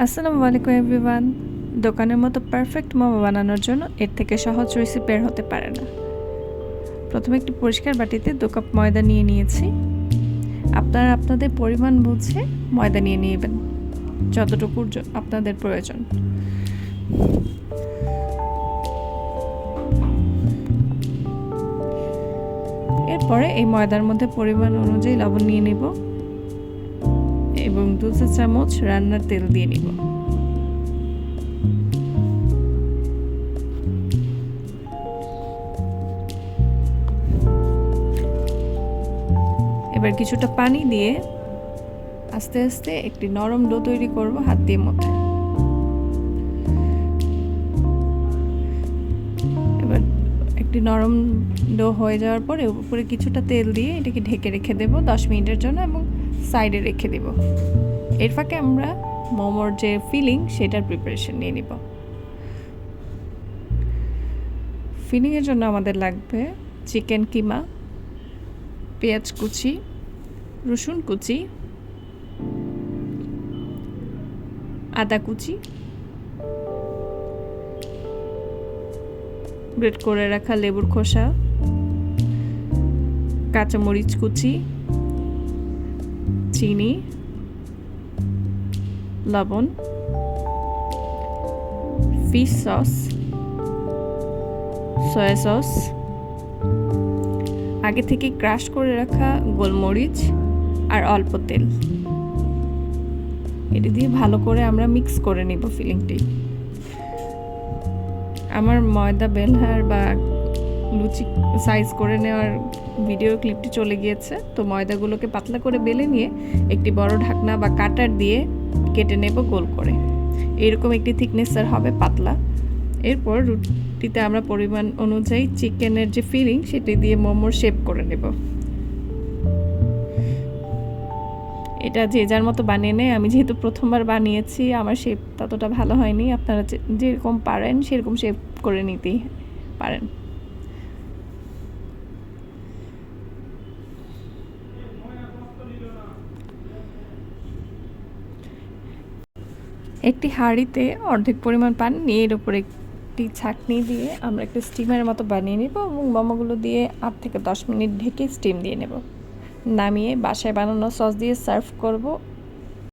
আসসালামু আলাইকুম এভরিওয়ান। দোকানের মতো পারফেক্ট মোমো বানানোর জন্য এর থেকে সহজ রেসিপি বের হতে পারে না। প্রথমে একটি পরিষ্কার বাটিতে 2 কাপ ময়দা নিয়ে নিয়েছি। আপনারা আপনাদের পরিমাণ বুঝে ময়দা নিয়ে নেবেন, যতটুকু আপনাদের প্রয়োজন। এরপরে এই ময়দার মধ্যে পরিমাণ অনুযায়ী লবণ নিয়ে নেব এবং 2 চা চামচ রান্নার তেল দিয়ে নিব। এবার কিছুটা পানি দিয়ে আস্তে আস্তে একটি নরম ডো তৈরি করব হাত দিয়ে মথে। এবার একটি নরম ডো হয়ে যাওয়ার পরে উপরে কিছুটা তেল দিয়ে এটাকে ঢেকে রেখে দেব 10 মিনিটের জন্য এবং সাইডে রেখে দেব। এর ফাঁকে আমরা মোমোর যে ফিলিং সেটার প্রিপারেশন নিয়ে নিব। ফিলিংয়ের জন্য আমাদের লাগবে চিকেন কিমা, পেঁয়াজ কুচি, রসুন কুচি, আদা কুচি, গ্রেট করে রাখা লেবুর খোসা, কাঁচামরিচ কুচি, চিনি, লবণ, ফিশ সস, সয়া সস, আগে থেকে ক্রাশ করে রাখা গোলমরিচ আর অল্প তেল। এটি দিয়ে ভালো করে আমরা মিক্স করে নিব ফিলিংটি। আমার ময়দা বেলহার বা লুচি সাইজ করে নেওয়ার ভিডিও ক্লিপটি চলে গিয়েছে, তো ময়দাগুলোকে পাতলা করে বেলে নিয়ে একটি বড় ঢাকনা বা কাটার দিয়ে কেটে নেব গোল করে। এরকম একটি থিকনেসের হবে পাতলা। এরপর রুটিতে আমরা পরিমাণ অনুযায়ী চিকেনের যে ফিলিং সেটি দিয়ে মোমোর শেপ করে নেব। এটা যে যার মতো বানিয়ে নেয়। আমি যেহেতু প্রথমবার বানিয়েছি, আমার শেপ ততটা ভালো হয়নি। আপনারা যেরকম পারেন সেরকম শেপ করে নিতেই পারেন। একটি হাঁড়িতে অর্ধেক পরিমাণ পানি নিয়ে এর উপরে একটি ছাঁকনি দিয়ে আমরা একটা স্টিমের মতো বানিয়ে নেব এবং মোমোগুলো দিয়ে 8 থেকে 10 মিনিট ঢেকে স্টিম দিয়ে নেব। নামিয়ে বাসায় বানানো সস দিয়ে সার্ভ করব।